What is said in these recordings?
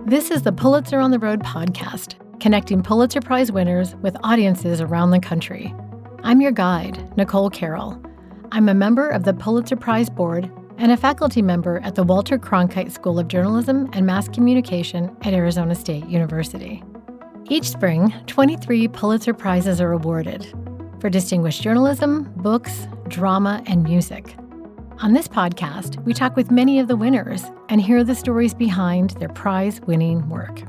This is the Pulitzer on the Road podcast, connecting Pulitzer Prize winners with audiences around the country. I'm your guide, Nicole Carroll. I'm a member of the Pulitzer Prize Board and a faculty member at the Walter Cronkite School of Journalism and Mass Communication at Arizona State University. Each spring, 23 Pulitzer Prizes are awarded for distinguished journalism, books, drama, and music. On this podcast, we talk with many of the winners and hear the stories behind their prize-winning work.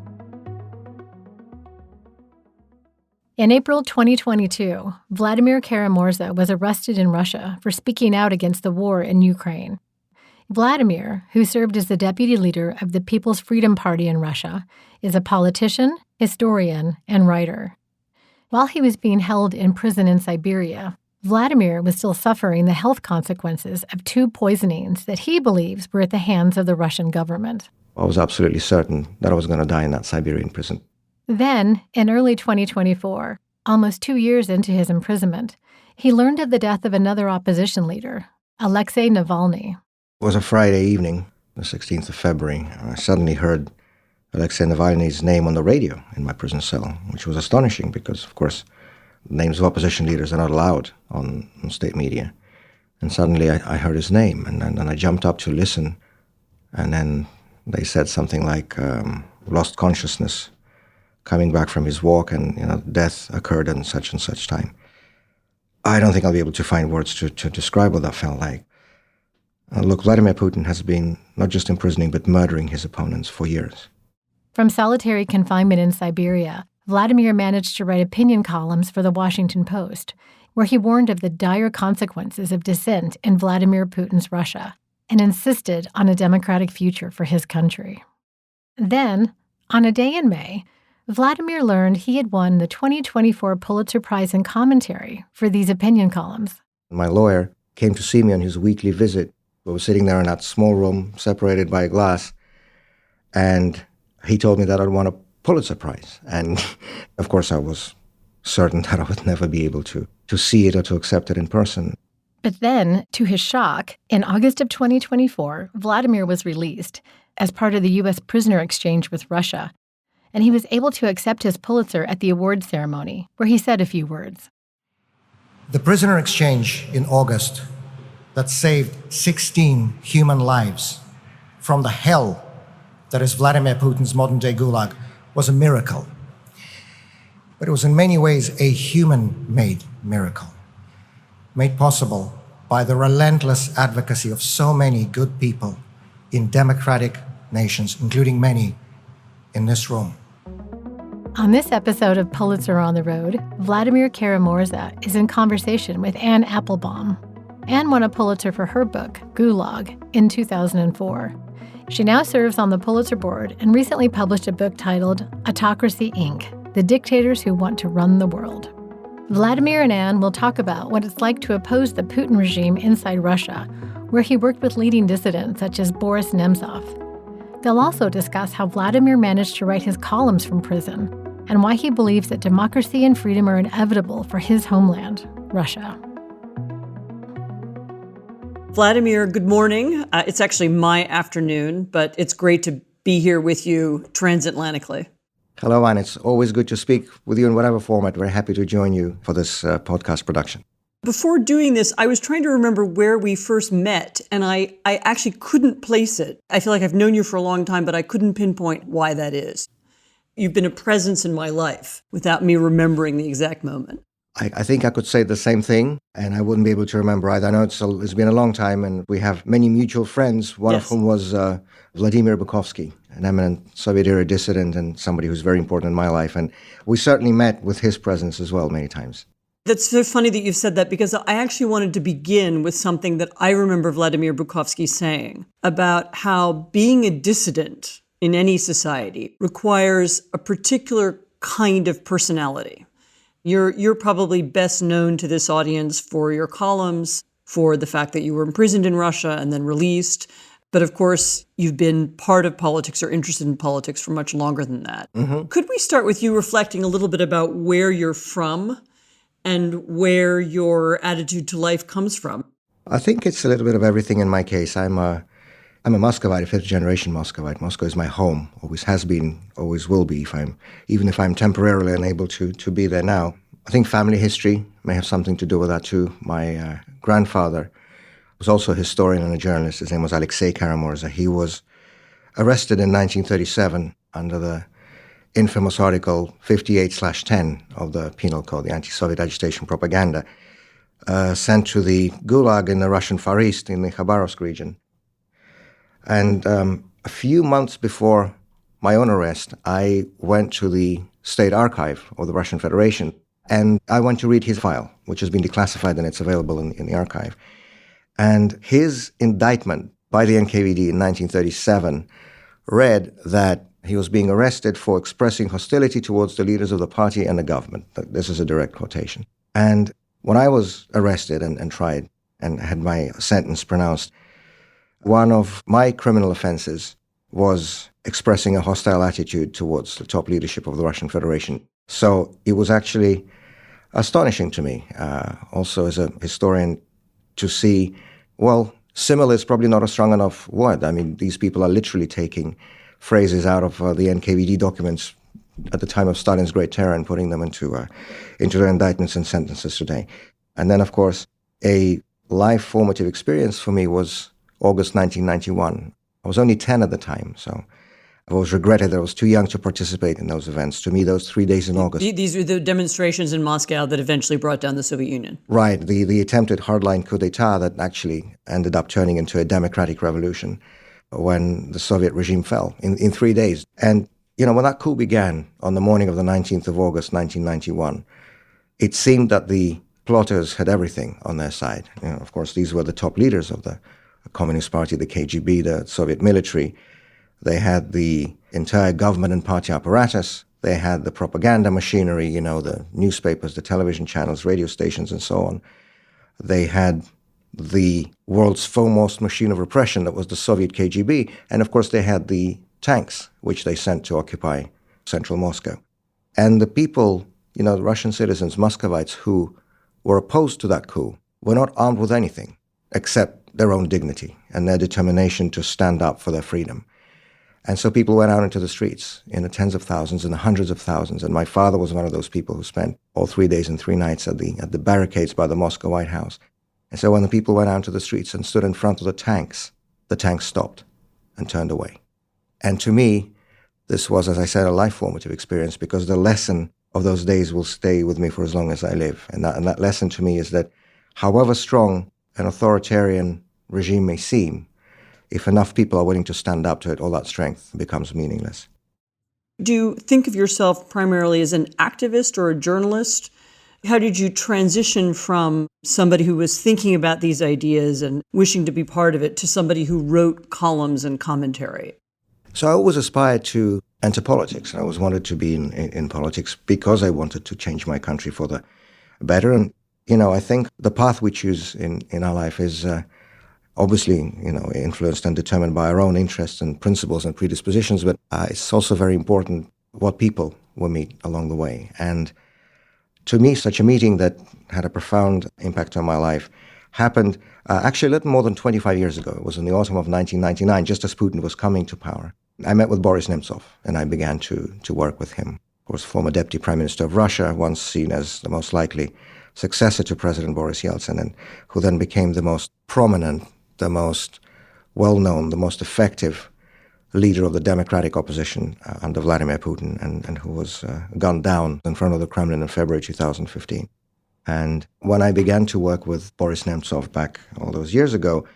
In April 2022, Vladimir Kara-Murza was arrested in Russia for speaking out against the war in Ukraine. Vladimir, who served as the deputy leader of the People's Freedom Party in Russia, is a politician, historian, and writer. While he was being held in prison in Siberia, Vladimir was still suffering the health consequences of two poisonings that he believes were at the hands of the Russian government. I was absolutely certain that I was going to die in that Siberian prison. Then, in early 2024, almost 2 years into his imprisonment, he learned of the death of another opposition leader, Alexei Navalny. It was a Friday evening, the 16th of February. I suddenly heard Alexei Navalny's name on the radio in my prison cell, which was astonishing because, of course, names of opposition leaders are not allowed on state media. And suddenly I heard his name, and I jumped up to listen. And then they said something like, lost consciousness, coming back from his walk, and death occurred in such and such time. I don't think I'll be able to find words to describe what that felt like. Look, Vladimir Putin has been not just imprisoning, but murdering his opponents for years. From solitary confinement in Siberia, Vladimir managed to write opinion columns for the Washington Post, where he warned of the dire consequences of dissent in Vladimir Putin's Russia and insisted on a democratic future for his country. Then, on a day in May, Vladimir learned he had won the 2024 Pulitzer Prize in Commentary for these opinion columns. My lawyer came to see me on his weekly visit. We were sitting there in that small room, separated by a glass, and he told me that I'd won a Pulitzer Prize. And of course, I was certain that I would never be able to see it or to accept it in person. But then, to his shock, in August of 2024, Vladimir was released as part of the U.S. prisoner exchange with Russia, and he was able to accept his Pulitzer at the awards ceremony, where he said a few words. The prisoner exchange in August that saved 16 human lives from the hell that is Vladimir Putin's modern-day gulag was a miracle. But it was in many ways a human-made miracle, made possible by the relentless advocacy of so many good people in democratic nations, including many in this room. On this episode of Pulitzer on the Road, Vladimir Kara-Murza is in conversation with Anne Applebaum. Anne won a Pulitzer for her book, Gulag, in 2004. She now serves on the Pulitzer Board and recently published a book titled Autocracy, Inc., The Dictators Who Want to Run the World. Vladimir and Anne will talk about what it's like to oppose the Putin regime inside Russia, where he worked with leading dissidents such as Boris Nemtsov. They'll also discuss how Vladimir managed to write his columns from prison and why he believes that democracy and freedom are inevitable for his homeland, Russia. Vladimir, good morning. It's actually my afternoon, but it's great to be here with you transatlantically. Hello, Anne. It's always good to speak with you in whatever format. We're happy to join you for this podcast production. Before doing this, I was trying to remember where we first met, and I actually couldn't place it. I feel like I've known you for a long time, but I couldn't pinpoint why that is. You've been a presence in my life without me remembering the exact moment. I think I could say the same thing, and I wouldn't be able to remember either. I know it's been a long time, and we have many mutual friends, one of whom was Vladimir Bukovsky, an eminent Soviet-era dissident and somebody who's very important in my life. And we certainly met with his presence as well many times. That's so funny that you've said that, because I actually wanted to begin with something that I remember Vladimir Bukovsky saying about how being a dissident in any society requires a particular kind of personality. You're probably best known to this audience for your columns, for the fact that you were imprisoned in Russia and then released. But of course, you've been part of politics or interested in politics for much longer than that. Mm-hmm. Could we start with you reflecting a little bit about where you're from and where your attitude to life comes from? I think it's a little bit of everything in my case. I'm a I'm a Muscovite, a fifth-generation Muscovite. Moscow is my home, always has been, always will be, even if I'm temporarily unable to be there now. I think family history may have something to do with that too. My grandfather was also a historian and a journalist. His name was Alexei Kara-Murza. He was arrested in 1937 under the infamous Article 58/10 of the Penal Code, the anti-Soviet agitation propaganda, sent to the Gulag in the Russian Far East in the Khabarovsk region. And a few months before my own arrest, I went to the State Archive of the Russian Federation, and I went to read his file, which has been declassified and it's available in the archive. And his indictment by the NKVD in 1937 read that he was being arrested for expressing hostility towards the leaders of the party and the government. This is a direct quotation. And when I was arrested and tried and had my sentence pronounced, one of my criminal offenses was expressing a hostile attitude towards the top leadership of the Russian Federation. So it was actually astonishing to me, also as a historian, to see, well, similar is probably not a strong enough word. I mean, these people are literally taking phrases out of the NKVD documents at the time of Stalin's Great Terror and putting them into their indictments and sentences today. And then, of course, a life formative experience for me was August 1991. I was only 10 at the time, so I always regretted that I was too young to participate in those events. To me, those 3 days in August. These were the demonstrations in Moscow that eventually brought down the Soviet Union. Right, the attempted hardline coup d'etat that actually ended up turning into a democratic revolution when the Soviet regime fell in 3 days. And, when that coup began on the morning of the 19th of August, 1991, it seemed that the plotters had everything on their side. Of course, these were the top leaders of the Communist Party, the KGB, the Soviet military. They had the entire government and party apparatus. They had the propaganda machinery, the newspapers, the television channels, radio stations, and so on. They had the world's foremost machine of repression that was the Soviet KGB. And of course, they had the tanks, which they sent to occupy central Moscow. And the people, the Russian citizens, Muscovites, who were opposed to that coup, were not armed with anything except their own dignity and their determination to stand up for their freedom. And so people went out into the streets in the tens of thousands and the hundreds of thousands. And my father was one of those people who spent all 3 days and 3 nights at the barricades by the Moscow White House. And so when the people went out into the streets and stood in front of the tanks stopped and turned away. And to me, this was, as I said, a life formative experience, because the lesson of those days will stay with me for as long as I live. And that lesson to me is that however strong an authoritarian regime may seem, if enough people are willing to stand up to it, all that strength becomes meaningless. Do you think of yourself primarily as an activist or a journalist? How did you transition from somebody who was thinking about these ideas and wishing to be part of it to somebody who wrote columns and commentary? So I always aspired to enter politics. I always wanted to be in politics because I wanted to change my country for the better. And, I think the path we choose in our life is obviously, influenced and determined by our own interests and principles and predispositions, but it's also very important what people we meet along the way. And to me, such a meeting that had a profound impact on my life happened actually a little more than 25 years ago. It was in the autumn of 1999, just as Putin was coming to power. I met with Boris Nemtsov, and I began to work with him. Of course, former Deputy Prime Minister of Russia, once seen as the most likely successor to President Boris Yeltsin, and who then became the most prominent, the most well-known, the most effective leader of the democratic opposition under Vladimir Putin, and who was gunned down in front of the Kremlin in February 2015. And when I began to work with Boris Nemtsov back all those years ago,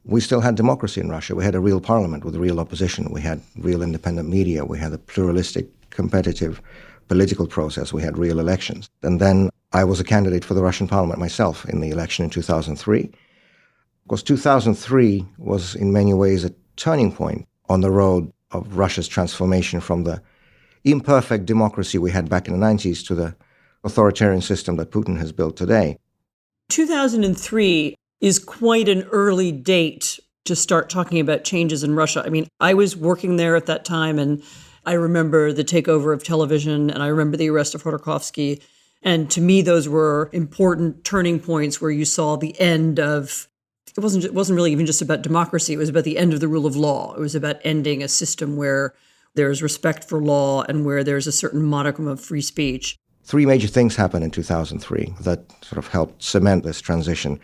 we still had democracy in Russia. We had a real parliament with real opposition. We had real independent media. We had a pluralistic, competitive political process. We had real elections. And then I was a candidate for the Russian parliament myself in the election in 2003. Of course, 2003 was in many ways a turning point on the road of Russia's transformation from the imperfect democracy we had back in the 90s to the authoritarian system that Putin has built today. 2003 is quite an early date to start talking about changes in Russia. I mean, I was working there at that time, and I remember the takeover of television, and I remember the arrest of Khodorkovsky. And to me, those were important turning points where you saw the end of it wasn't really even just about democracy. It was about the end of the rule of law. It was about ending a system where there's respect for law and where there's a certain modicum of free speech. Three major things happened in 2003 that sort of helped cement this transition.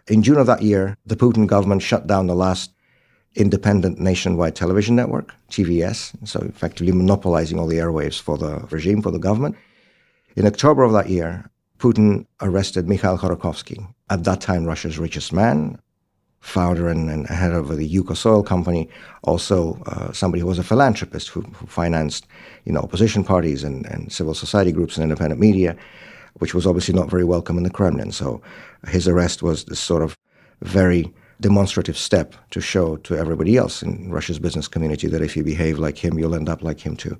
In June of that year, the Putin government shut down the last independent nationwide television network, TVS, so effectively monopolizing all the airwaves for the regime, for the government. In October of that year, Putin arrested Mikhail Khodorkovsky, at that time Russia's richest man, founder and head of the Yukos Oil Company, also somebody who was a philanthropist who financed opposition parties and civil society groups and independent media, which was obviously not very welcome in the Kremlin. So his arrest was this sort of very demonstrative step to show to everybody else in Russia's business community that if you behave like him, you'll end up like him too.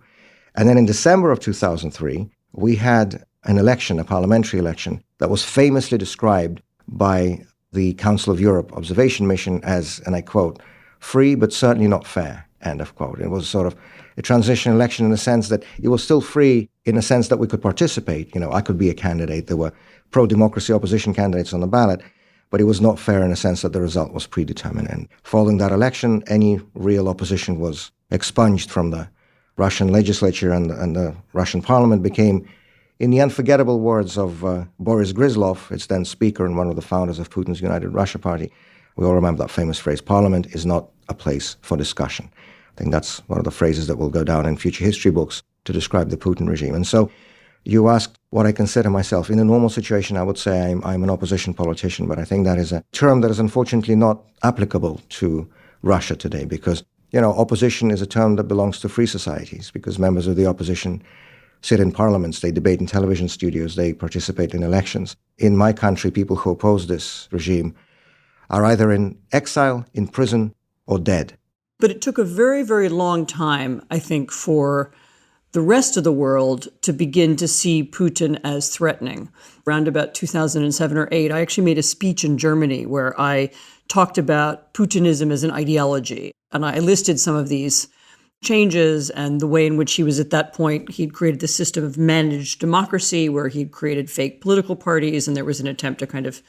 And then in December of 2003, we had an election, a parliamentary election, that was famously described by the Council of Europe Observation Mission as, and I quote, free but certainly not fair, end of quote. It was sort of a transition election in the sense that it was still free in the sense that we could participate. I could be a candidate. There were pro-democracy opposition candidates on the ballot, but it was not fair in the sense that the result was predetermined. And following that election, any real opposition was expunged from the Russian legislature, and the Russian parliament became, in the unforgettable words of Boris Gryzlov, its then speaker and one of the founders of Putin's United Russia Party, we all remember that famous phrase, parliament is not a place for discussion. I think that's one of the phrases that will go down in future history books to describe the Putin regime. And so you asked what I consider myself. In a normal situation, I would say I'm an opposition politician, but I think that is a term that is unfortunately not applicable to Russia today because, opposition is a term that belongs to free societies because members of the opposition sit in parliaments, they debate in television studios, they participate in elections. In my country, people who oppose this regime are either in exile, in prison, or dead. But it took a very, very long time, I think, for the rest of the world to begin to see Putin as threatening. Around about 2007 or 8, I actually made a speech in Germany where I talked about Putinism as an ideology. And I listed some of these changes and the way in which he was at that point, he'd created this system of managed democracy where he'd created fake political parties, and there was an attempt to kind of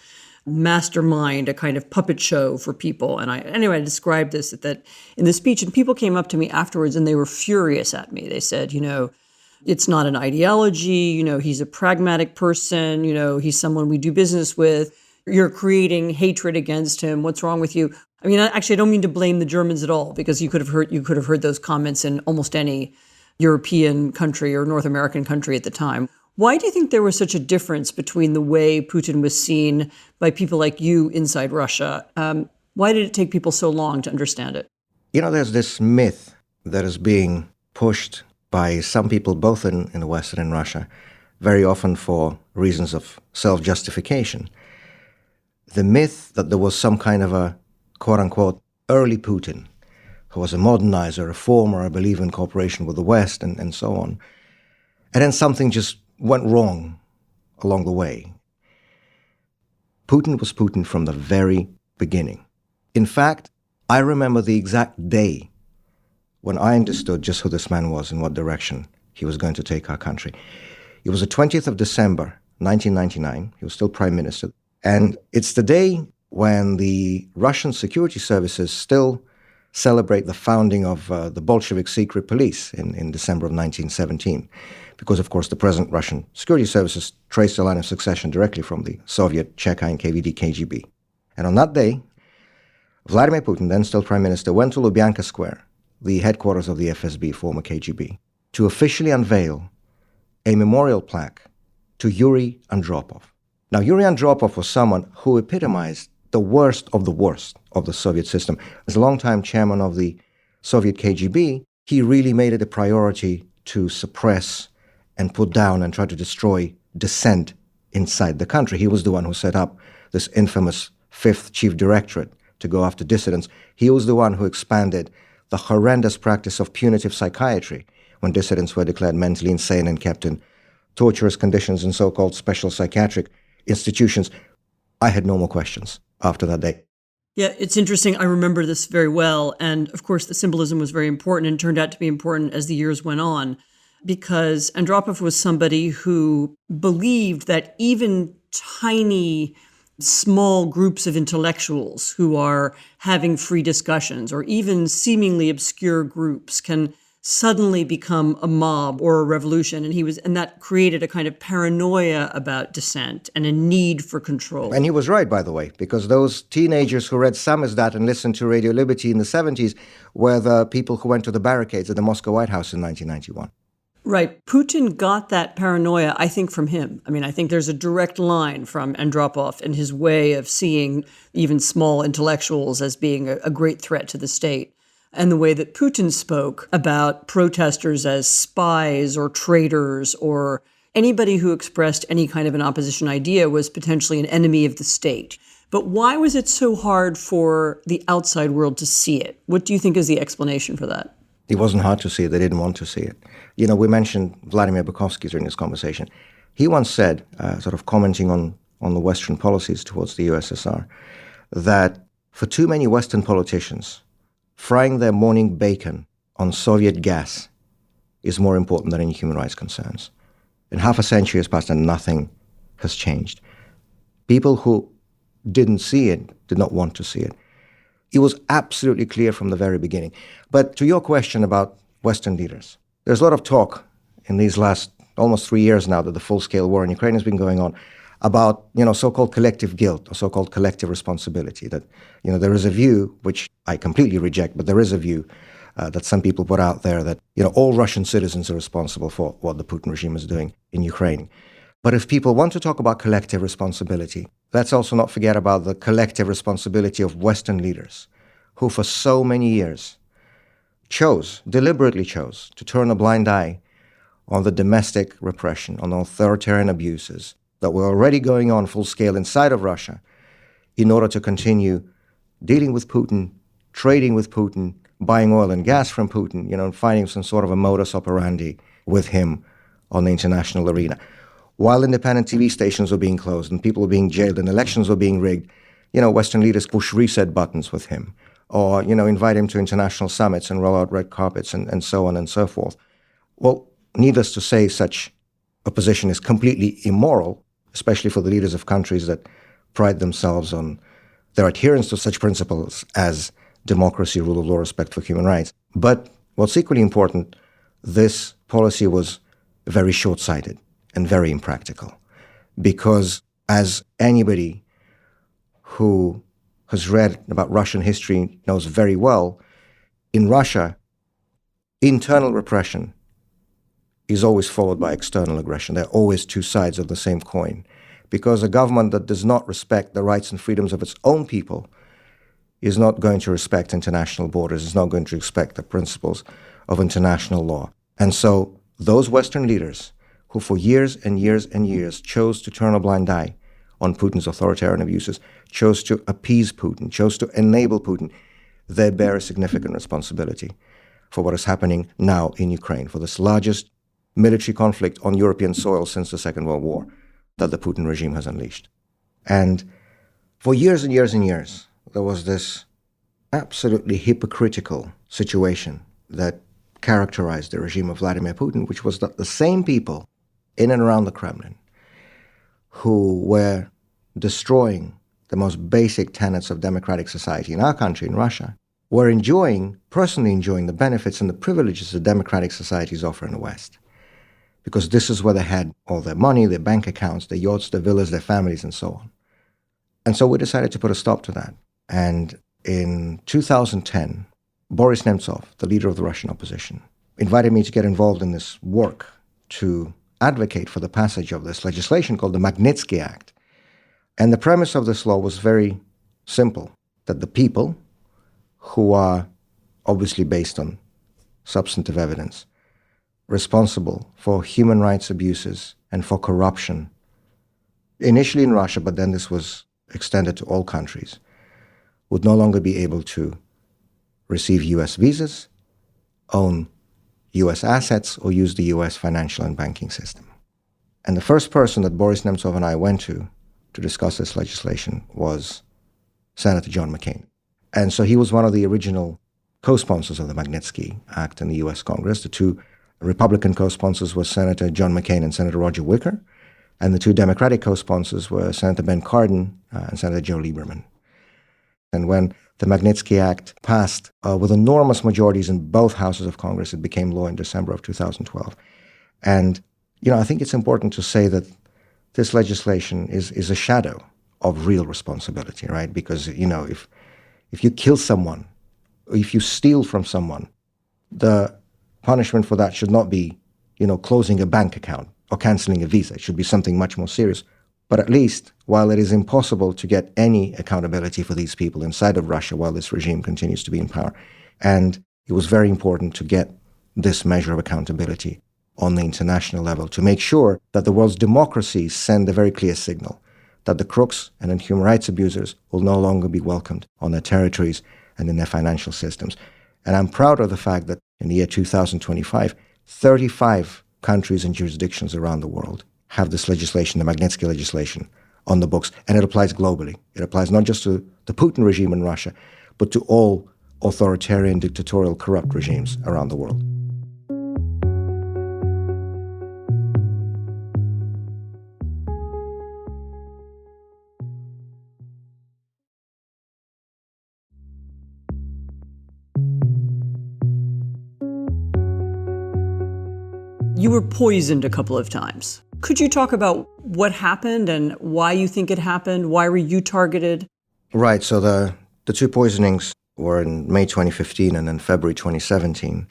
mastermind a kind of puppet show for people. And I described this that in the speech, and people came up to me afterwards and they were furious at me. They said, it's not an ideology, he's a pragmatic person, he's someone we do business with. You're creating hatred against him. What's wrong with you? I mean, actually, I don't mean to blame the Germans at all, because you could have heard those comments in almost any European country or North American country at the time. Why do you think there was such a difference between the way Putin was seen by people like you inside Russia? Why did it take people so long to understand it? There's this myth that is being pushed by some people, both in the West and in Russia, very often for reasons of self-justification. The myth that there was some kind of a quote-unquote early Putin who was a modernizer, a reformer, a believer in cooperation with the West, and so on. And then something just went wrong along the way. Putin was Putin from the very beginning. In fact, I remember the exact day when I understood just who this man was and what direction he was going to take our country. It was the 20th of December, 1999. He was still prime minister. And it's the day when the Russian security services still celebrate the founding of the Bolshevik secret police in December of 1917. Because, of course, the present Russian security services traced the line of succession directly from the Soviet Cheka and KVD KGB. And on that day, Vladimir Putin, then still prime minister, went to Lubyanka Square, the headquarters of the FSB, former KGB, to officially unveil a memorial plaque to Yuri Andropov. Now, Yuri Andropov was someone who epitomized the worst of the Soviet system. As a longtime chairman of the Soviet KGB, he really made it a priority to suppress and put down and try to destroy dissent inside the country. He was the one who set up this infamous Fifth Chief Directorate to go after dissidents. He was the one who expanded the horrendous practice of punitive psychiatry when dissidents were declared mentally insane and kept in torturous conditions in so-called special psychiatric institutions. I had no more questions after that day. Yeah, it's interesting. I remember this very well. And of course, the symbolism was very important and turned out to be important as the years went on, because Andropov was somebody who believed that even tiny small groups of intellectuals who are having free discussions, or even seemingly obscure groups, can suddenly become a mob or a revolution. And that created a kind of paranoia about dissent and a need for control. And he was right, by the way, because those teenagers who read Samizdat and listened to Radio Liberty in the 70s were the people who went to the barricades at the Moscow White House in 1991. Right. Putin got that paranoia, I think, from him. I mean, I think there's a direct line from Andropov and his way of seeing even small intellectuals as being a great threat to the state, and the way that Putin spoke about protesters as spies or traitors, or anybody who expressed any kind of an opposition idea was potentially an enemy of the state. But why was it so hard for the outside world to see it? What do you think is the explanation for that? It wasn't hard to see it. They didn't want to see it. You know, we mentioned Vladimir Bukovsky during this conversation. He once said, sort of commenting on the Western policies towards the USSR, that for too many Western politicians, frying their morning bacon on Soviet gas is more important than any human rights concerns. And half a century has passed and nothing has changed. People who didn't see it did not want to see it. It was absolutely clear from the very beginning. But to your question about Western leaders, there's a lot of talk in these last almost 3 years now that the full-scale war in Ukraine has been going on about, so-called collective guilt or so-called collective responsibility. That, there is a view, which I completely reject, but there is a view that some people put out there that, all Russian citizens are responsible for what the Putin regime is doing in Ukraine. But if people want to talk about collective responsibility, let's also not forget about the collective responsibility of Western leaders who for so many years deliberately chose to turn a blind eye on the domestic repression, on authoritarian abuses that were already going on full scale inside of Russia in order to continue dealing with Putin, trading with Putin, buying oil and gas from Putin, and finding some sort of a modus operandi with him on the international arena. While independent TV stations were being closed and people were being jailed and elections were being rigged, Western leaders push reset buttons with him or, invite him to international summits and roll out red carpets and so on and so forth. Well, needless to say, such a position is completely immoral, especially for the leaders of countries that pride themselves on their adherence to such principles as democracy, rule of law, respect for human rights. But what's equally important, this policy was very short-sighted and very impractical, because as anybody who has read about Russian history knows very well, in Russia, internal repression is always followed by external aggression. There are always two sides of the same coin, because a government that does not respect the rights and freedoms of its own people is not going to respect international borders, is not going to respect the principles of international law. And so those Western leaders who for years and years and years chose to turn a blind eye on Putin's authoritarian abuses, chose to appease Putin, chose to enable Putin, they bear a significant responsibility for what is happening now in Ukraine, for this largest military conflict on European soil since the Second World War that the Putin regime has unleashed. And for years and years and years, there was this absolutely hypocritical situation that characterized the regime of Vladimir Putin, which was that the same people in and around the Kremlin who were destroying the most basic tenets of democratic society in our country, in Russia, were personally enjoying the benefits and the privileges that democratic societies offer in the West. Because this is where they had all their money, their bank accounts, their yachts, their villas, their families, and so on. And so we decided to put a stop to that. And in 2010, Boris Nemtsov, the leader of the Russian opposition, invited me to get involved in this work to advocate for the passage of this legislation called the Magnitsky Act. And the premise of this law was very simple, that the people, who are obviously based on substantive evidence, responsible for human rights abuses and for corruption, initially in Russia, but then this was extended to all countries, would no longer be able to receive U.S. visas, own U.S. assets, or use the U.S. financial and banking system. And the first person that Boris Nemtsov and I went to discuss this legislation was Senator John McCain. And so he was one of the original co-sponsors of the Magnitsky Act in the U.S. Congress. The two Republican co-sponsors were Senator John McCain and Senator Roger Wicker. And the two Democratic co-sponsors were Senator Ben Cardin and Senator Joe Lieberman. And when the Magnitsky Act passed with enormous majorities in both houses of Congress, it became law in December of 2012. And, I think it's important to say that this legislation is a shadow of real responsibility, right? Because, if you kill someone, or if you steal from someone, the punishment for that should not be, closing a bank account or canceling a visa. It should be something much more serious. But at least, while it is impossible to get any accountability for these people inside of Russia while this regime continues to be in power, and it was very important to get this measure of accountability on the international level to make sure that the world's democracies send a very clear signal that the crooks and human rights abusers will no longer be welcomed on their territories and in their financial systems. And I'm proud of the fact that in the year 2025, 35 countries and jurisdictions around the world have this legislation, the Magnitsky legislation, on the books. And it applies globally. It applies not just to the Putin regime in Russia, but to all authoritarian, dictatorial, corrupt regimes around the world. You were poisoned a couple of times. Could you talk about what happened and why you think it happened? Why were you targeted? Right. So the two poisonings were in May 2015 and then February 2017.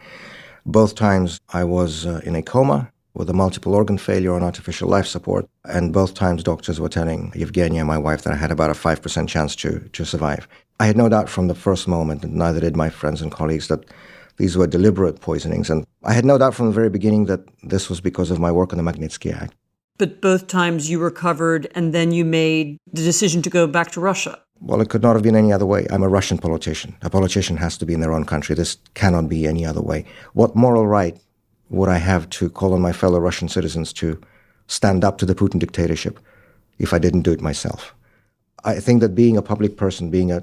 Both times I was in a coma with a multiple organ failure on artificial life support. And both times doctors were telling Evgenia, my wife, that I had about a 5% chance to survive. I had no doubt from the first moment, and neither did my friends and colleagues, that these were deliberate poisonings. And I had no doubt from the very beginning that this was because of my work on the Magnitsky Act. But both times you recovered and then you made the decision to go back to Russia. Well, it could not have been any other way. I'm a Russian politician. A politician has to be in their own country. This cannot be any other way. What moral right would I have to call on my fellow Russian citizens to stand up to the Putin dictatorship if I didn't do it myself? I think that being a public person, being a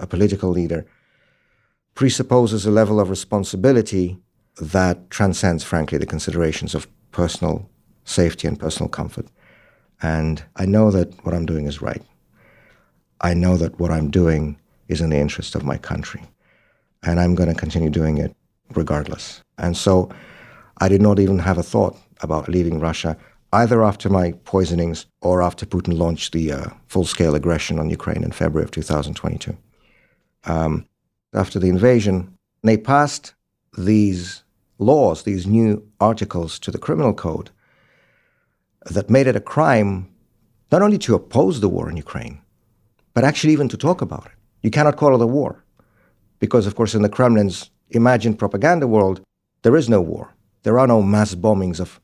political leader, presupposes a level of responsibility that transcends, frankly, the considerations of personal safety and personal comfort. And I know that what I'm doing is right. I know that what I'm doing is in the interest of my country. And I'm going to continue doing it regardless. And so I did not even have a thought about leaving Russia, either after my poisonings or after Putin launched the full-scale aggression on Ukraine in February of 2022. After the invasion, they passed these laws, these new articles to the criminal code that made it a crime not only to oppose the war in Ukraine, but actually even to talk about it. You cannot call it a war because, of course, in the Kremlin's imagined propaganda world, there is no war. There are no mass bombings of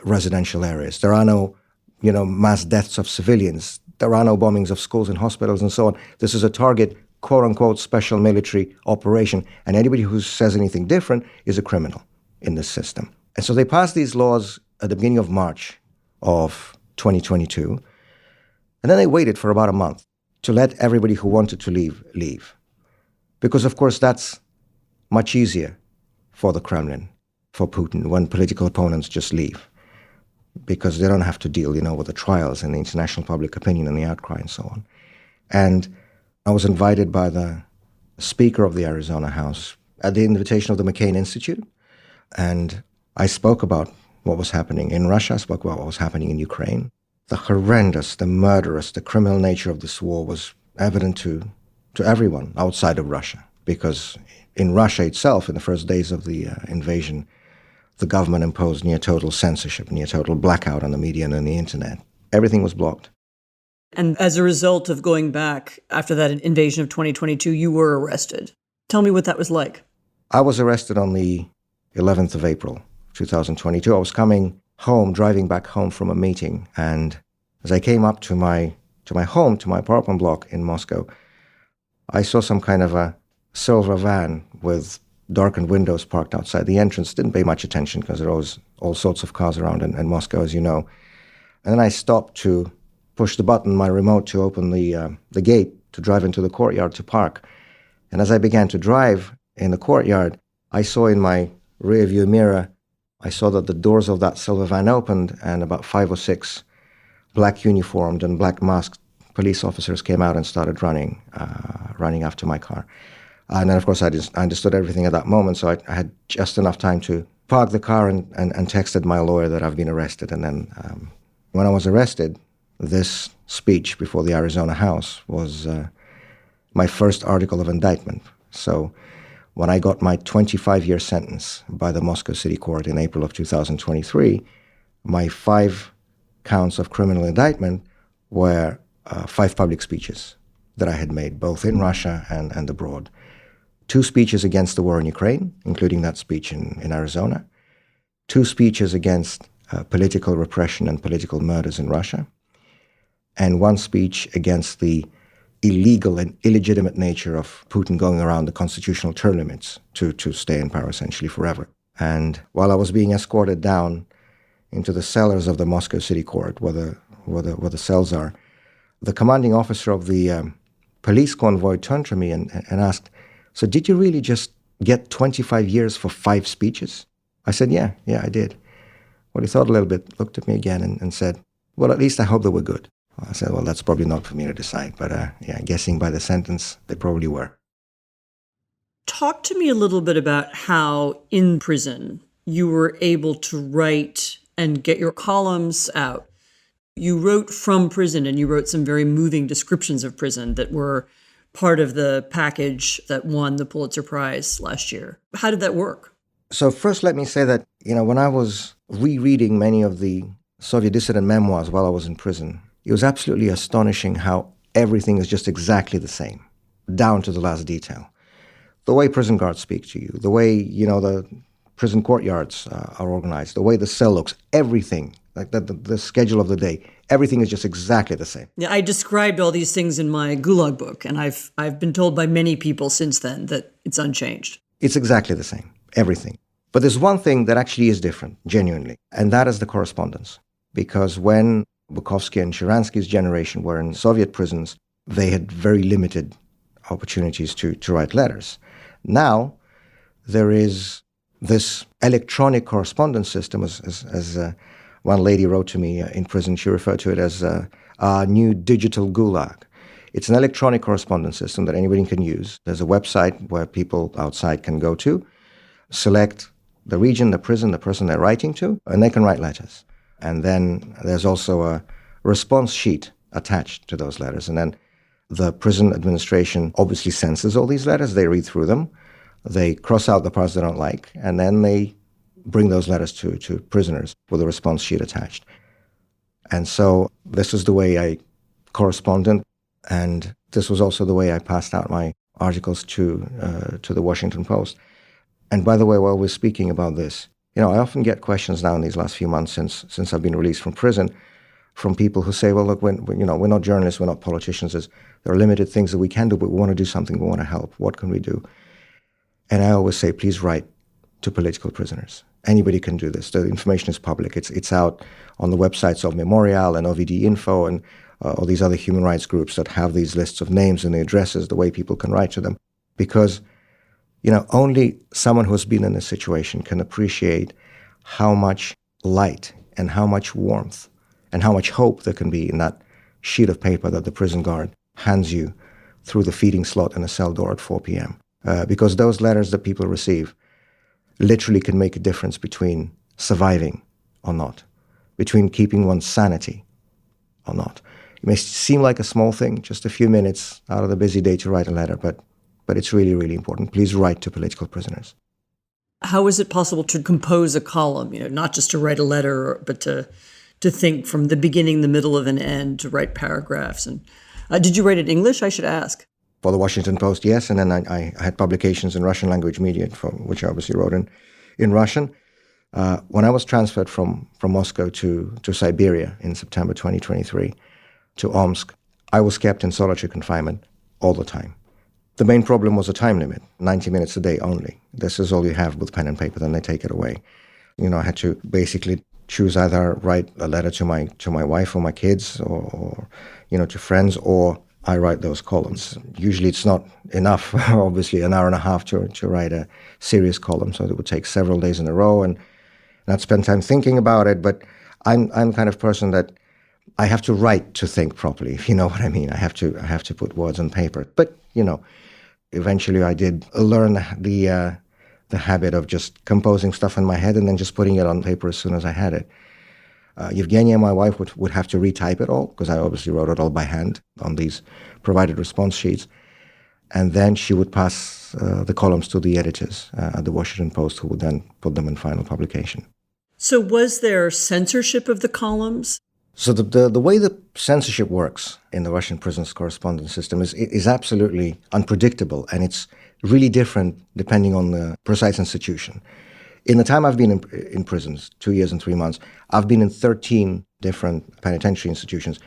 residential areas. There are no, mass deaths of civilians. There are no bombings of schools and hospitals and so on. This is a target, quote-unquote, special military operation, and anybody who says anything different is a criminal in this system. And so they passed these laws at the beginning of March of 2022, and then they waited for about a month to let everybody who wanted to leave. Because, of course, that's much easier for the Kremlin, for Putin, when political opponents just leave, because they don't have to deal, with the trials and the international public opinion and the outcry and so on. And I was invited by the Speaker of the Arizona House at the invitation of the McCain Institute, and I spoke about what was happening in Russia, I spoke about what was happening in Ukraine. The horrendous, the murderous, the criminal nature of this war was evident to everyone outside of Russia, because in Russia itself, in the first days of the invasion, the government imposed near total censorship, near total blackout on the media and on the internet. Everything was blocked. And as a result of going back after that invasion of 2022, you were arrested. Tell me what that was like. I was arrested on the 11th of April, 2022. I was coming home, driving back home from a meeting. And as I came up to my home, to my apartment block in Moscow, I saw some kind of a silver van with darkened windows parked outside the entrance. Didn't pay much attention because there was all sorts of cars around in Moscow, as you know. And then I stopped to push the button, my remote, to open the gate to drive into the courtyard to park. And as I began to drive in the courtyard, I saw in my rearview mirror, I saw that the doors of that silver van opened and about 5 or 6 black uniformed and black masked police officers came out and started running after my car. And then, of course, I understood everything at that moment, so I had just enough time to park the car and texted my lawyer that I've been arrested. And then when I was arrested, this speech before the Arizona House was my first article of indictment. So when I got my 25-year sentence by the Moscow City Court in April of 2023, my 5 counts of criminal indictment were 5 public speeches that I had made, both in Russia and abroad. 2 speeches against the war in Ukraine, including that speech in Arizona. 2 speeches against political repression and political murders in Russia. And 1 speech against the illegal and illegitimate nature of Putin going around the constitutional term limits to stay in power essentially forever. And while I was being escorted down into the cellars of the Moscow City Court, where the cells are, the commanding officer of the police convoy turned to me and asked, "So did you really just get 25 years for 5 speeches?" I said, yeah, I did. Well, he thought a little bit, looked at me again and said, "Well, at least I hope they were good." I said, "Well, that's probably not for me to decide, but guessing by the sentence, they probably were." Talk to me a little bit about how in prison you were able to write and get your columns out. You wrote from prison, and you wrote some very moving descriptions of prison that were part of the package that won the Pulitzer Prize last year. How did that work? So first, let me say that, when I was rereading many of the Soviet dissident memoirs while I was in prison, it was absolutely astonishing how everything is just exactly the same, down to the last detail. The way prison guards speak to you, the way, the prison courtyards are organized, the way the cell looks, everything, like the schedule of the day, everything is just exactly the same. Yeah, I described all these things in my Gulag book, and I've been told by many people since then that it's unchanged. It's exactly the same, everything. But there's one thing that actually is different, genuinely, and that is the correspondence. Because when Bukovsky and Sharansky's generation were in Soviet prisons, they had very limited opportunities to write letters. Now, there is this electronic correspondence system, as one lady wrote to me in prison. She referred to it as a new digital gulag. It's an electronic correspondence system that anybody can use. There's a website where people outside can go to, select the region, the prison, the person they're writing to, and they can write letters. And then there's also a response sheet attached to those letters. And then the prison administration obviously censors all these letters. They read through them. They cross out the parts they don't like, and then they bring those letters to prisoners with a response sheet attached. And so this is the way I corresponded, and this was also the way I passed out my articles to the Washington Post. And by the way, while we're speaking about this, I often get questions now in these last few months since I've been released from prison from people who say, well, look, we're not journalists, we're not politicians. There are limited things that we can do, but we want to do something, we want to help. What can we do? And I always say, please write to political prisoners. Anybody can do this. The information is public. It's out on the websites of Memorial and OVD Info and all these other human rights groups that have these lists of names and the addresses, the way people can write to them. Because, only someone who's been in this situation can appreciate how much light and how much warmth and how much hope there can be in that sheet of paper that the prison guard hands you through the feeding slot in a cell door at 4 p.m. Because those letters that people receive literally can make a difference between surviving or not, between keeping one's sanity or not. It may seem like a small thing, just a few minutes out of the busy day to write a letter, but it's really, really important. Please write to political prisoners. How is it possible to compose a column, not just to write a letter, but to think from the beginning, the middle, of an end, to write paragraphs? And did you write in English, I should ask? For the Washington Post, yes, and then I had publications in Russian language media, which I obviously wrote in Russian. When I was transferred from Moscow to Siberia in September 2023 to Omsk, I was kept in solitary confinement all the time. The main problem was a time limit, 90 minutes a day only. This is all you have with pen and paper, then they take it away. I had to basically choose either write a letter to my wife or my kids or to friends, or I write those columns. Usually it's not enough, obviously, an hour and a half to write a serious column, so it would take several days in a row, and I'd spend time thinking about it. But I'm kind of person that I have to write to think properly, if you know what I mean. I have to put words on paper. But, eventually I did learn the habit of just composing stuff in my head and then just putting it on paper as soon as I had it. Evgenia, my wife, would have to retype it all, because I obviously wrote it all by hand on these provided response sheets. And then she would pass the columns to the editors at the Washington Post, who would then put them in final publication. So was there censorship of the columns? So the way the censorship works in the Russian prisons correspondence system is absolutely unpredictable, and it's really different depending on the precise institution. In the time I've been in prisons, 2 years and 3 months, I've been in 13 different penitentiary institutions.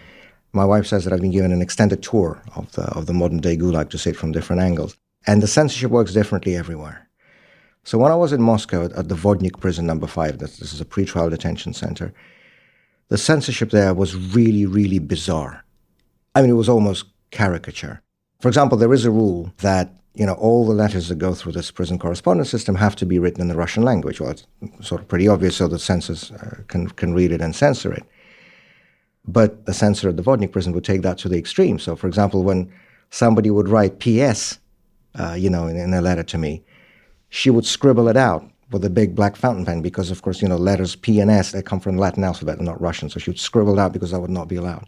My wife says that I've been given an extended tour of the modern-day Gulag to see it from different angles. And the censorship works differently everywhere. So when I was in Moscow at the Vodnik prison number 5, this is a pretrial detention center, the censorship there was really, really bizarre. I mean, it was almost caricature. For example, there is a rule that all the letters that go through this prison correspondence system have to be written in the Russian language. Well, it's sort of pretty obvious, so that censors can read it and censor it. But the censor at the Vodnik prison would take that to the extreme. So, for example, when somebody would write P.S., in a letter to me, she would scribble it out with a big black fountain pen because, of course, letters P and S, they come from the Latin alphabet and not Russian. So she would scribble it out because that would not be allowed.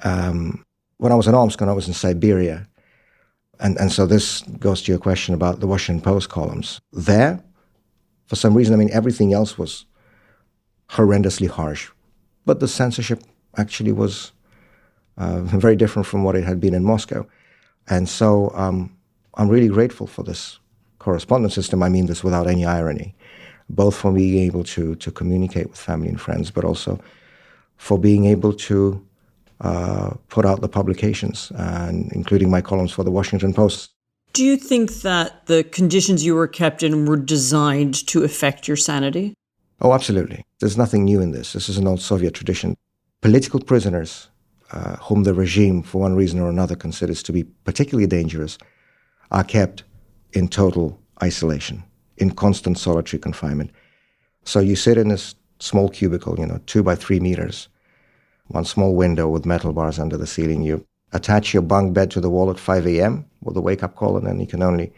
When I was in Omsk and I was in Siberia, and so this goes to your question about the Washington Post columns. There, for some reason, everything else was horrendously harsh. But the censorship actually was very different from what it had been in Moscow. And so I'm really grateful for this correspondence system. I mean this without any irony, both for being able to communicate with family and friends, but also for being able to put out the publications, including my columns for the Washington Post. Do you think that the conditions you were kept in were designed to affect your sanity? Oh, absolutely. There's nothing new in this. This is an old Soviet tradition. Political prisoners, whom the regime, for one reason or another, considers to be particularly dangerous, are kept in total isolation, in constant solitary confinement. So you sit in this small cubicle, 2 by 3 meters, one small window with metal bars under the ceiling. You attach your bunk bed to the wall at 5 a.m. with a wake-up call, and then you can only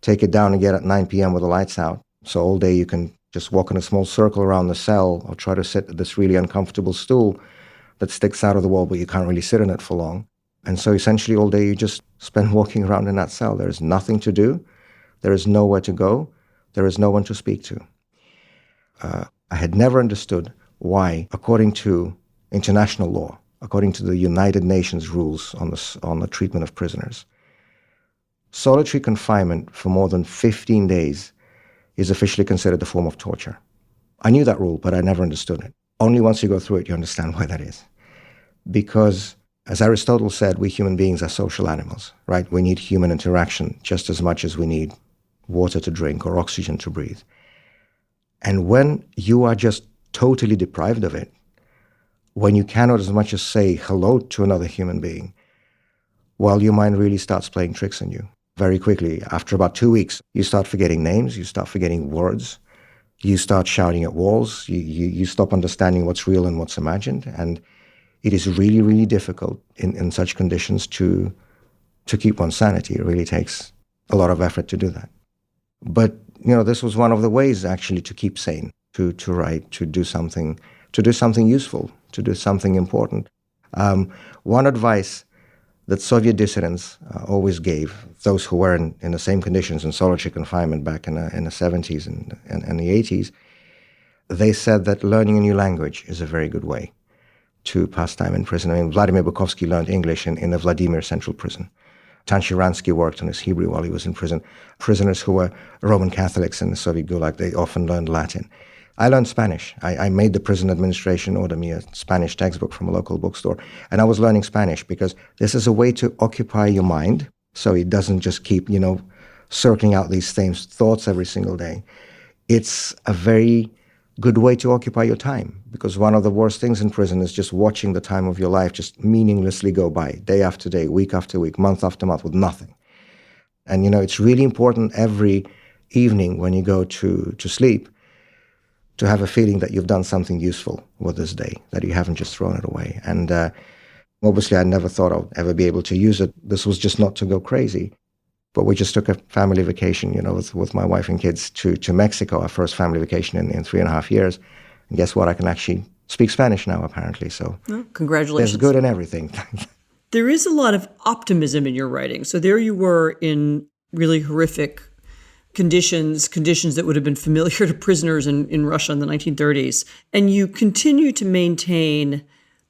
take it down again at 9 p.m. with the lights out. So all day you can just walk in a small circle around the cell or try to sit at this really uncomfortable stool that sticks out of the wall, but you can't really sit in it for long. And so essentially all day you just spend walking around in that cell. There is nothing to do. There is nowhere to go. There is no one to speak to. I had never understood why, according to international law, according to the United Nations rules on the treatment of prisoners, solitary confinement for more than 15 days is officially considered a form of torture. I knew that rule, but I never understood it. Only once you go through it, you understand why that is. Because, as Aristotle said, we human beings are social animals, right? We need human interaction just as much as we need water to drink or oxygen to breathe. And when you are just totally deprived of it, when you cannot as much as say hello to another human being, well, your mind really starts playing tricks on you. Very quickly, after about 2 weeks, you start forgetting names, you start forgetting words, you start shouting at walls, you stop understanding what's real and what's imagined, and it is really, really difficult in such conditions to keep one's sanity. It really takes a lot of effort to do that. But, this was one of the ways actually to keep sane, to write, to do something useful, to do something important. One advice that Soviet dissidents always gave, those who were in the same conditions in solitary confinement back in the 70s and the 80s, they said that learning a new language is a very good way to pass time in prison. Vladimir Bukovsky learned English in the Vladimir Central Prison. Tanshiransky worked on his Hebrew while he was in prison. Prisoners who were Roman Catholics in the Soviet Gulag, they often learned Latin. I learned Spanish. I made the prison administration order me a Spanish textbook from a local bookstore. And I was learning Spanish because this is a way to occupy your mind so it doesn't just keep, circling out these same thoughts every single day. It's a very good way to occupy your time because one of the worst things in prison is just watching the time of your life just meaninglessly go by, day after day, week after week, month after month with nothing. And, it's really important every evening when you go to sleep to have a feeling that you've done something useful with this day, that you haven't just thrown it away. And obviously, I never thought I'd ever be able to use it. This was just not to go crazy. But we just took a family vacation, with my wife and kids to Mexico, our first family vacation in 3.5 years. And guess what? I can actually speak Spanish now, apparently. So congratulations. There's good in everything. There is a lot of optimism in your writing. So there you were in really horrific conditions that would have been familiar to prisoners in Russia in the 1930s. And you continue to maintain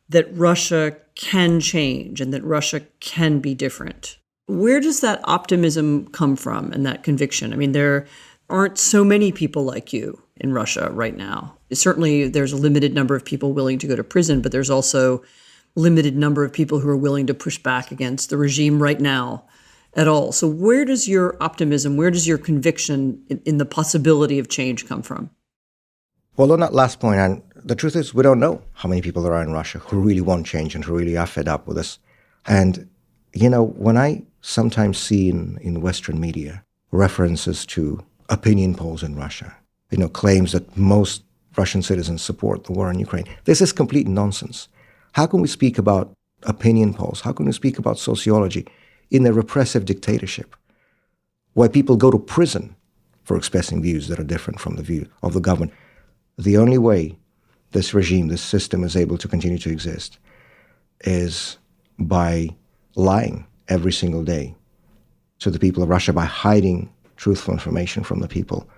that Russia can change and that Russia can be different. Where does that optimism come from and that conviction? I mean, there aren't so many people like you in Russia right now. Certainly, there's a limited number of people willing to go to prison, but there's also a limited number of people who are willing to push back against the regime right now at all. So where does your optimism, where does your conviction in the possibility of change come from? Well, on that last point, and the truth is we don't know how many people there are in Russia who really want change and who really are fed up with this. And, when I sometimes see in Western media references to opinion polls in Russia, claims that most Russian citizens support the war in Ukraine, this is complete nonsense. How can we speak about opinion polls? How can we speak about sociology in a repressive dictatorship where people go to prison for expressing views that are different from the view of the government? The only way this regime, this system is able to continue to exist is by lying every single day to the people of Russia, by hiding truthful information from the people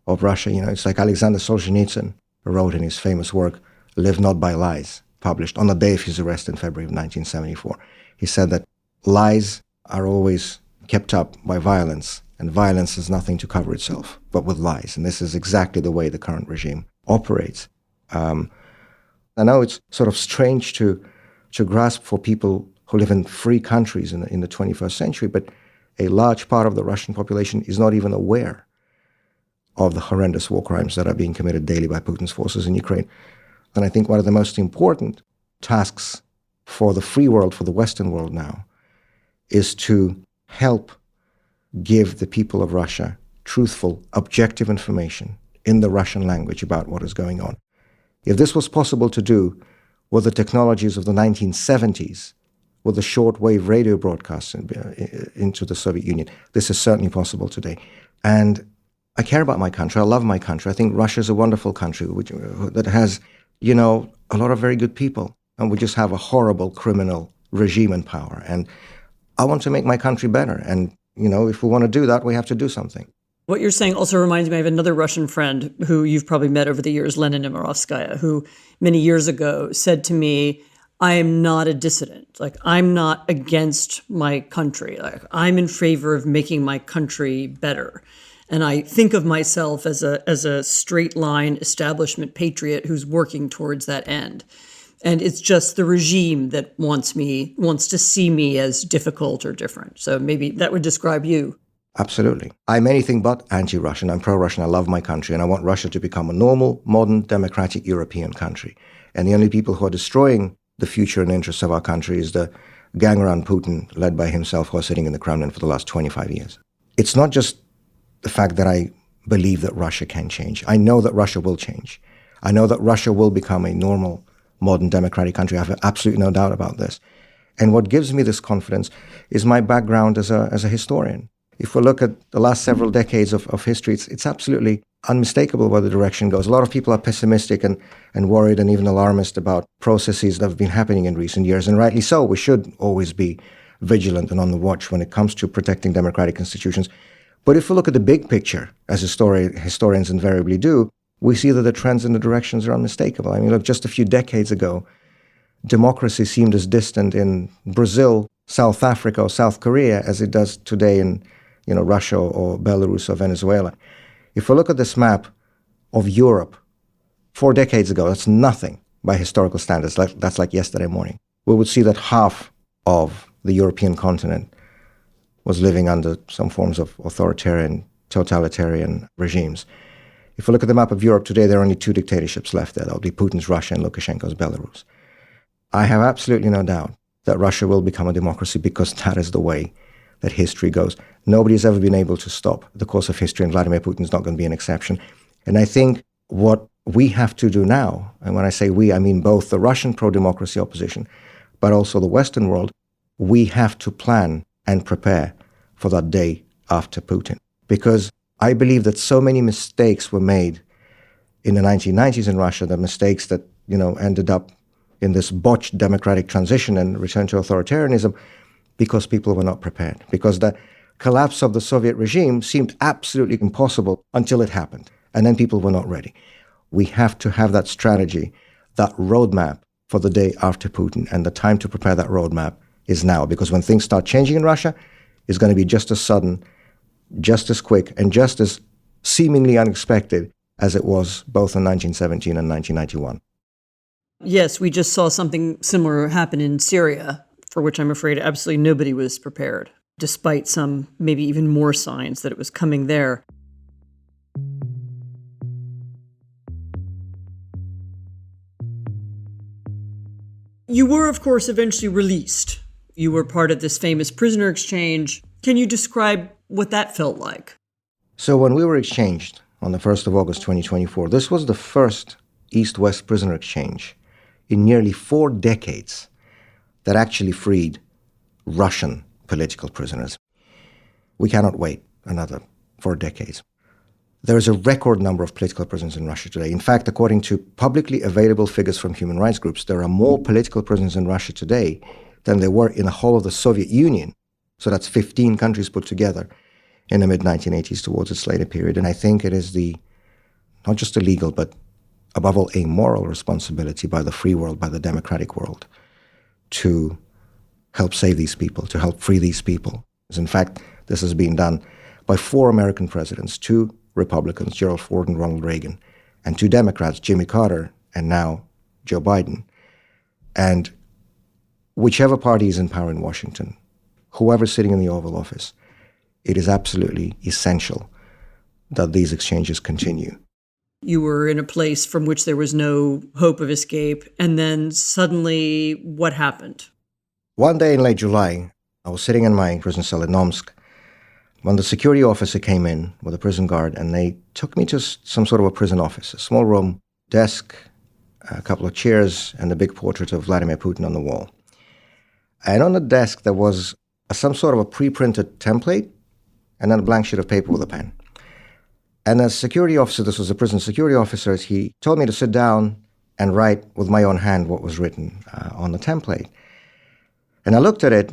of Russia. It's like Alexander Solzhenitsyn wrote in his famous work, Live Not by Lies, published on the day of his arrest in February of 1974. He said that lies are always kept up by violence, and violence has nothing to cover itself but with lies. And this is exactly the way the current regime operates. I know it's sort of strange to grasp for people who live in free countries in the 21st century, but a large part of the Russian population is not even aware of the horrendous war crimes that are being committed daily by Putin's forces in Ukraine. And I think one of the most important tasks for the free world, for the Western world now, is to help give the people of Russia truthful, objective information in the Russian language about what is going on. If this was possible to do with the technologies of the 1970s, with the shortwave radio broadcasts into the Soviet Union, this is certainly possible today. And I care about my country. I love my country. I think Russia is a wonderful country that has, a lot of very good people. And we just have a horrible criminal regime in power. And I want to make my country better. And, if we want to do that, we have to do something. What you're saying also reminds me of another Russian friend who you've probably met over the years, Lena Nemirovskaya, who many years ago said to me, I am not a dissident. Like, I'm not against my country. Like, I'm in favor of making my country better. And I think of myself as a straight line establishment patriot who's working towards that end. And it's just the regime that wants to see me as difficult or different. So maybe that would describe you. Absolutely. I'm anything but anti-Russian. I'm pro-Russian. I love my country. And I want Russia to become a normal, modern, democratic European country. And the only people who are destroying the future and interests of our country is the gang around Putin, led by himself, who are sitting in the Kremlin for the last 25 years. It's not just the fact that I believe that Russia can change. I know that Russia will change. I know that Russia will become a normal, modern, democratic country. I have absolutely no doubt about this. And what gives me this confidence is my background as a historian. If we look at the last several decades of history, it's absolutely unmistakable where the direction goes. A lot of people are pessimistic and worried and even alarmist about processes that have been happening in recent years, and rightly so. We should always be vigilant and on the watch when it comes to protecting democratic institutions. But if we look at the big picture, as historians invariably do, we see that the trends and the directions are unmistakable. I mean, look, just a few decades ago, democracy seemed as distant in Brazil, South Africa, or South Korea as it does today in Russia or Belarus or Venezuela. If we look at this map of Europe 4 decades ago, that's nothing by historical standards. That's like yesterday morning. We would see that half of the European continent was living under some forms of authoritarian, totalitarian regimes. If we look at the map of Europe today, there are only 2 dictatorships left there. That would be Putin's Russia and Lukashenko's Belarus. I have absolutely no doubt that Russia will become a democracy because that is the way that history goes. Nobody has ever been able to stop the course of history, and Vladimir Putin is not going to be an exception. And I think what we have to do now, and when I say we, I mean both the Russian pro-democracy opposition, but also the Western world, we have to plan and prepare for that day after Putin. Because I believe that so many mistakes were made in the 1990s in Russia, the mistakes that, ended up in this botched democratic transition and return to authoritarianism, because people were not prepared. Because the collapse of the Soviet regime seemed absolutely impossible until it happened. And then people were not ready. We have to have that strategy, that roadmap for the day after Putin. And the time to prepare that roadmap is now. Because when things start changing in Russia, it's going to be just as sudden, just as quick, and just as seemingly unexpected as it was both in 1917 and 1991. Yes, we just saw something similar happen in Syria, for which I'm afraid absolutely nobody was prepared, despite some maybe even more signs that it was coming there. You were, of course, eventually released. You were part of this famous prisoner exchange. Can you describe what that felt like? So when we were exchanged on the 1st of August 2024, this was the first East-West prisoner exchange in nearly 4 decades that actually freed Russian political prisoners. We cannot wait another 4 decades. There is a record number of political prisoners in Russia today. In fact, according to publicly available figures from human rights groups, there are more political prisoners in Russia today than there were in the whole of the Soviet Union. So that's 15 countries put together in the mid-1980s towards its later period. And I think it is not just a legal, but above all, a moral responsibility by the free world, by the democratic world, to help save these people, to help free these people. In fact, this has been done by 4 American presidents, 2 Republicans, Gerald Ford and Ronald Reagan, and 2 Democrats, Jimmy Carter and now Joe Biden. And whichever party is in power in Washington, whoever's sitting in the Oval Office, it is absolutely essential that these exchanges continue. You were in a place from which there was no hope of escape, and then suddenly, what happened? One day in late July, I was sitting in my prison cell in Omsk when the security officer came in with a prison guard, and they took me to some sort of a prison office, a small room, desk, a couple of chairs, and a big portrait of Vladimir Putin on the wall. And on the desk, there was some sort of a pre-printed template and then a blank sheet of paper with a pen. And as security officer, this was a prison security officer, he told me to sit down and write with my own hand what was written on the template. And I looked at it,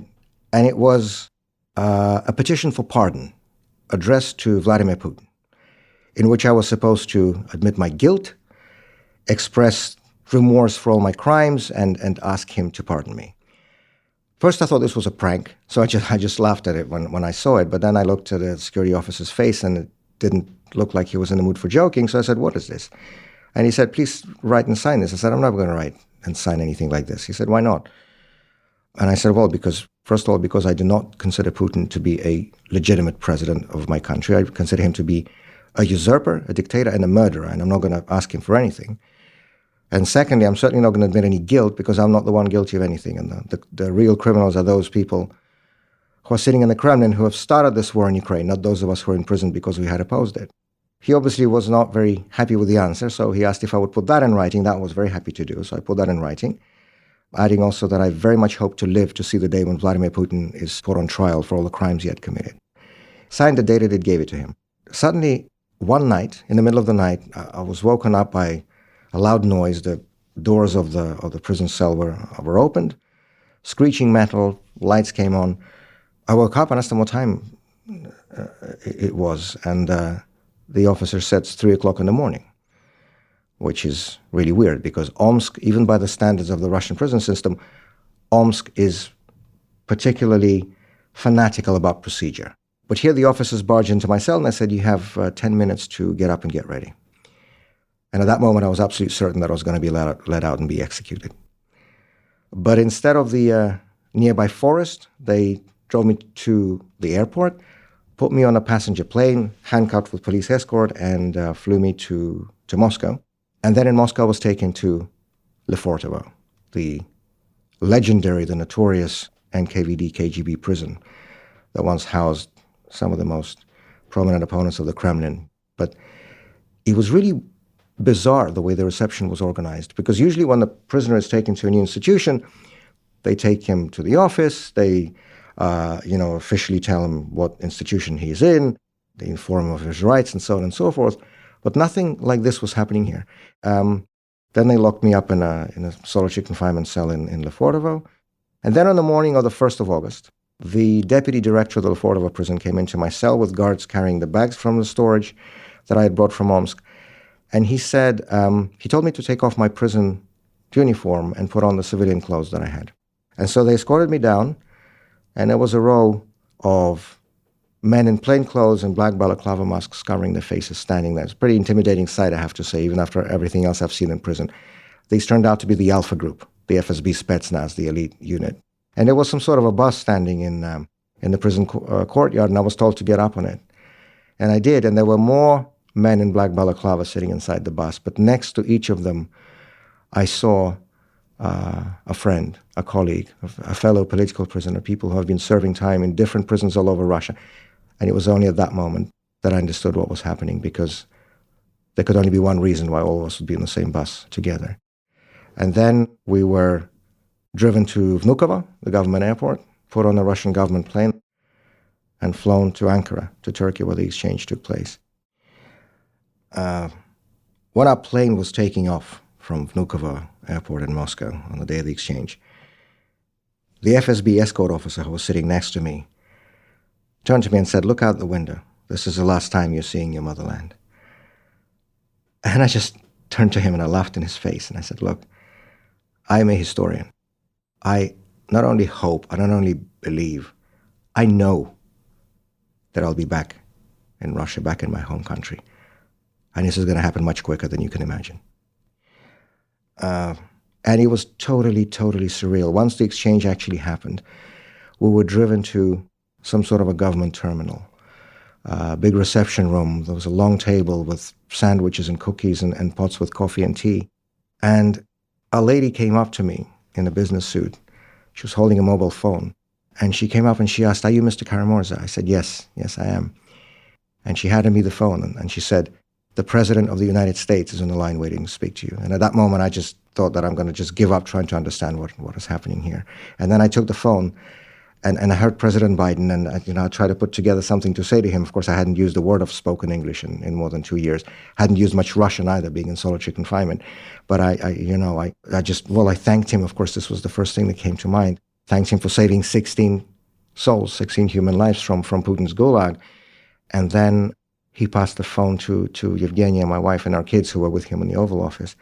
and it was a petition for pardon addressed to Vladimir Putin, in which I was supposed to admit my guilt, express remorse for all my crimes, and ask him to pardon me. First, I thought this was a prank, so I just laughed at it when I saw it. But then I looked at the security officer's face, and it didn't look like he was in the mood for joking. So I said, "What is this?" And he said, "Please write and sign this." I said, "I'm never going to write and sign anything like this." He said, "Why not?" And I said, "Well, first of all, because I do not consider Putin to be a legitimate president of my country. I consider him to be a usurper, a dictator, and a murderer, and I'm not going to ask him for anything. And secondly, I'm certainly not going to admit any guilt because I'm not the one guilty of anything. And the real criminals are those people who are sitting in the Kremlin who have started this war in Ukraine, not those of us who are in prison because we had opposed it." He obviously was not very happy with the answer, so he asked if I would put that in writing. That I was very happy to do, so I put that in writing, adding also that I very much hope to live to see the day when Vladimir Putin is put on trial for all the crimes he had committed. Signed the date it, gave it to him. Suddenly, one night, in the middle of the night, I was woken up by a loud noise. The doors of the prison cell were opened, screeching metal, lights came on. I woke up and asked him what time it was, and the officer said it's 3 o'clock in the morning, which is really weird because Omsk, even by the standards of the Russian prison system, Omsk is particularly fanatical about procedure. But here the officers barged into my cell and I said, "You have 10 minutes to get up and get ready." And at that moment, I was absolutely certain that I was going to be let out and be executed. But instead of the nearby forest, they drove me to the airport, put me on a passenger plane, handcuffed with police escort, and flew me to Moscow. And then in Moscow, I was taken to Lefortovo, the legendary, the notorious NKVD KGB prison that once housed some of the most prominent opponents of the Kremlin. But it was really bizarre the way the reception was organized, because usually when the prisoner is taken to a new institution, they take him to the office, they officially tell him what institution he is in, they inform him of his rights and so on and so forth. But nothing like this was happening here. Then they locked me up in a solitary confinement cell in Lefortovo. And then on the morning of the 1st of August, the deputy director of the Lefortovo prison came into my cell with guards carrying the bags from the storage that I had brought from Omsk. And he said, he told me to take off my prison uniform and put on the civilian clothes that I had. And so they escorted me down, and there was a row of men in plain clothes and black balaclava masks covering their faces standing there. It's a pretty intimidating sight, I have to say, even after everything else I've seen in prison. These turned out to be the Alpha Group, the FSB Spetsnaz, the elite unit. And there was some sort of a bus standing in the prison courtyard, and I was told to get up on it. And I did, and there were more men in black balaclava sitting inside the bus. But next to each of them, I saw a friend, a colleague, a fellow political prisoner, people who have been serving time in different prisons all over Russia. And it was only at that moment that I understood what was happening, because there could only be one reason why all of us would be in the same bus together. And then we were driven to Vnukovo, the government airport, put on a Russian government plane, and flown to Ankara, to Turkey, where the exchange took place. When our plane was taking off from Vnukovo airport in Moscow on the day of the exchange, the FSB escort officer who was sitting next to me turned to me and said, "Look out the window. This is the last time you're seeing your motherland." And I just turned to him and I laughed in his face and I said, "Look, I'm a historian. I not only hope, I not only believe, I know that I'll be back in Russia, back in my home country. And this is going to happen much quicker than you can imagine." And it was totally, totally surreal. Once the exchange actually happened, we were driven to some sort of a government terminal, a big reception room. There was a long table with sandwiches and cookies and pots with coffee and tea. And a lady came up to me in a business suit. She was holding a mobile phone. And she came up and she asked, "Are you Mr. Kara-Murza?" I said, yes, I am. And she handed me the phone and she said, "The President of the United States is on the line waiting to speak to you." And at that moment, I just thought that I'm going to just give up trying to understand what is happening here. And then I took the phone and I heard President Biden, and I tried to put together something to say to him. Of course, I hadn't used a word of spoken English in more than 2 years. Hadn't used much Russian either, being in solitary confinement. But I thanked him. Of course, this was the first thing that came to mind. Thanked him for saving 16 souls, 16 human lives from Putin's gulag. And then he passed the phone to Yevgenia, my wife, and our kids who were with him in the Oval Office.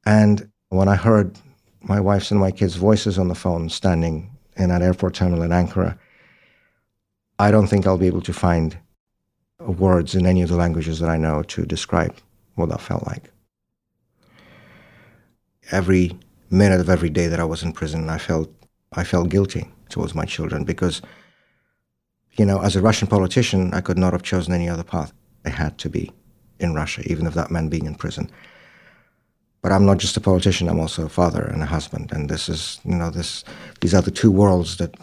And when I heard my wife's and my kids' voices on the phone standing in that airport terminal in Ankara, I don't think I'll be able to find words in any of the languages that I know to describe what that felt like. Every minute of every day that I was in prison, I felt guilty towards my children because, as a Russian politician, I could not have chosen any other path. I had to be in Russia, even if that meant being in prison. But I'm not just a politician, I'm also a father and a husband. And this is, these are the two worlds that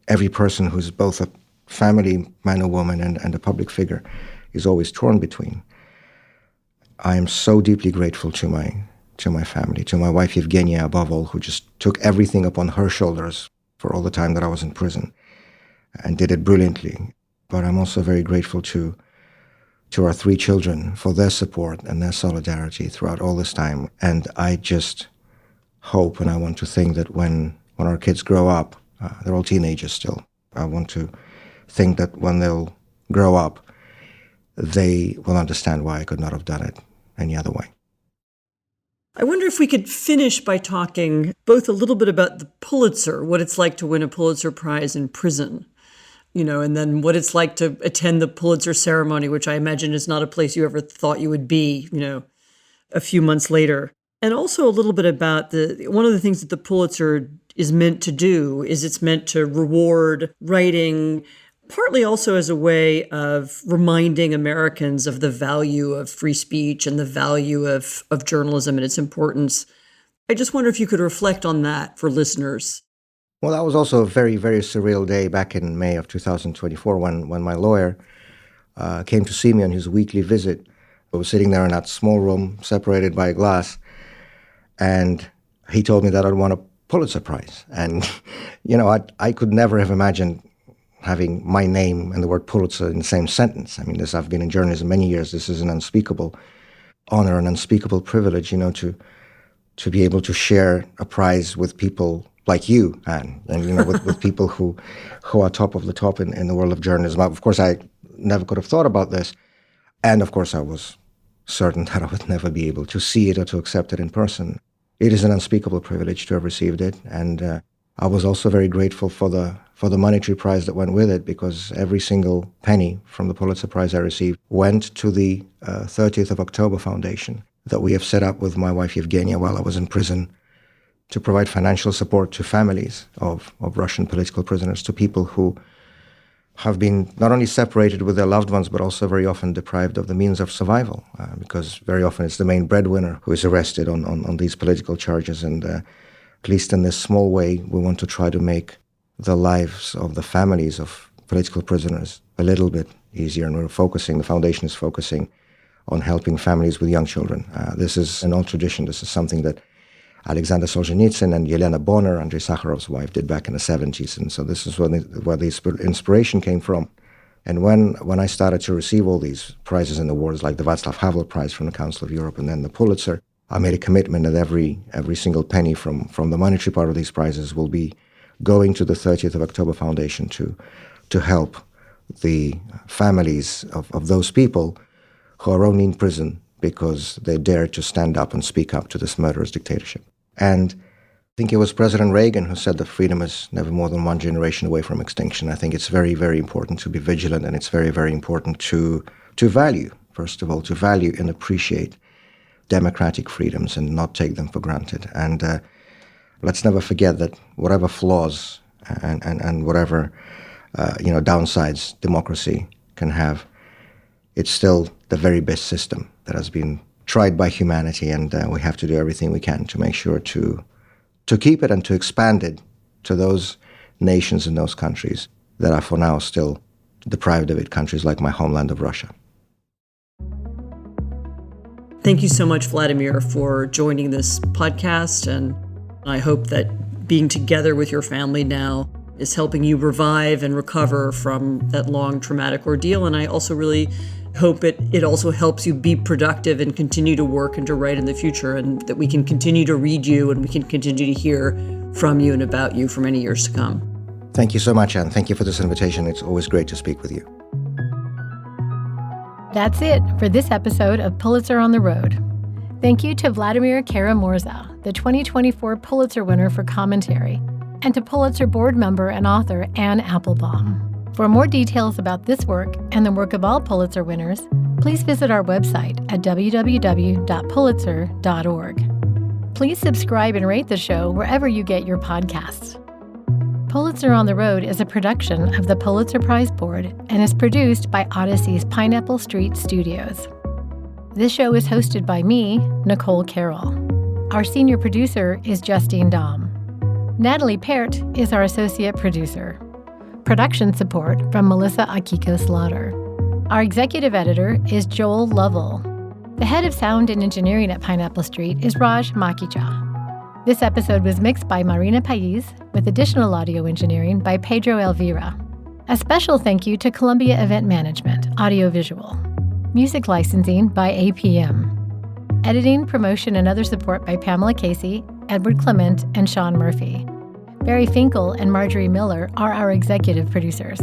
every person who's both a family man or woman and a public figure is always torn between. I am so deeply grateful to my family, to my wife Yevgenia above all, who just took everything upon her shoulders for all the time that I was in prison and did it brilliantly. But I'm also very grateful to our 3 children for their support and their solidarity throughout all this time. And I just hope and I want to think that when our kids grow up, they're all teenagers still, I want to think that when they'll grow up, they will understand why I could not have done it any other way. I wonder if we could finish by talking both a little bit about the Pulitzer, what it's like to win a Pulitzer Prize in prison, and then what it's like to attend the Pulitzer ceremony, which I imagine is not a place you ever thought you would be, a few months later. And also a little bit about one of the things that the Pulitzer is meant to do is it's meant to reward writing, partly also as a way of reminding Americans of the value of free speech and the value of journalism and its importance. I just wonder if you could reflect on that for listeners. Well, that was also a very, very surreal day back in May of 2024 when my lawyer came to see me on his weekly visit I was sitting there in that small room, separated by a glass, and he told me that I'd won a Pulitzer Prize. And, I could never have imagined having my name and the word Pulitzer in the same sentence. I mean, I've been in journalism many years. This is an unspeakable honor, an unspeakable privilege, to be able to share a prize with people like you, Anne, and with people who are top of the top in the world of journalism. Of course, I never could have thought about this. And of course, I was certain that I would never be able to see it or to accept it in person. It is an unspeakable privilege to have received it. And I was also very grateful for the monetary prize that went with it, because every single penny from the Pulitzer Prize I received went to the 30th of October Foundation that we have set up with my wife Yevgenia while I was in prison, to provide financial support to families of Russian political prisoners, to people who have been not only separated with their loved ones, but also very often deprived of the means of survival, because very often it's the main breadwinner who is arrested on these political charges. And at least in this small way, we want to try to make the lives of the families of political prisoners a little bit easier. And the foundation is focusing on helping families with young children. This is an old tradition. This is something that Alexander Solzhenitsyn and Yelena Bonner, Andrei Sakharov's wife, did back in the 70s. And so this is where the inspiration came from. And when I started to receive all these prizes and awards, like the Václav Havel Prize from the Council of Europe and then the Pulitzer, I made a commitment that every single penny from the monetary part of these prizes will be going to the 30th of October Foundation to help the families of those people who are only in prison because they dared to stand up and speak up to this murderous dictatorship. And I think it was President Reagan who said that freedom is never more than one generation away from extinction. I think it's very, very important to be vigilant, and it's very, very important to value, first of all, to value and appreciate democratic freedoms and not take them for granted. And let's never forget that whatever flaws and whatever downsides democracy can have, it's still the very best system that has been tried by humanity, and we have to do everything we can to make sure to keep it and to expand it to those nations and those countries that are for now still deprived of it, countries like my homeland of Russia. Thank you so much, Vladimir, for joining this podcast, and I hope that being together with your family now is helping you revive and recover from that long traumatic ordeal. And I also really hope it also helps you be productive and continue to work and to write in the future, and that we can continue to read you and we can continue to hear from you and about you for many years to come. Thank you so much, Anne. Thank you for this invitation. It's always great to speak with you. That's it for this episode of Pulitzer on the Road. Thank you to Vladimir Kara-Murza, the 2024 Pulitzer winner for commentary, and to Pulitzer Board member and author Anne Applebaum. For more details about this work and the work of all Pulitzer winners, please visit our website at www.pulitzer.org. Please subscribe and rate the show wherever you get your podcasts. Pulitzer on the Road is a production of the Pulitzer Prize Board and is produced by Odyssey's Pineapple Street Studios. This show is hosted by me, Nicole Carroll. Our senior producer is Justine Dom. Natalie Peart is our associate producer. Production support from Melissa Akiko-Slaughter. Our executive editor is Joel Lovell. The head of sound and engineering at Pineapple Street is Raj Makicha. This episode was mixed by Marina Pais, with additional audio engineering by Pedro Elvira. A special thank you to Columbia Event Management, audiovisual. Music licensing by APM. Editing, promotion, and other support by Pamela Casey, Edward Clement, and Sean Murphy. Barry Finkel and Marjorie Miller are our executive producers.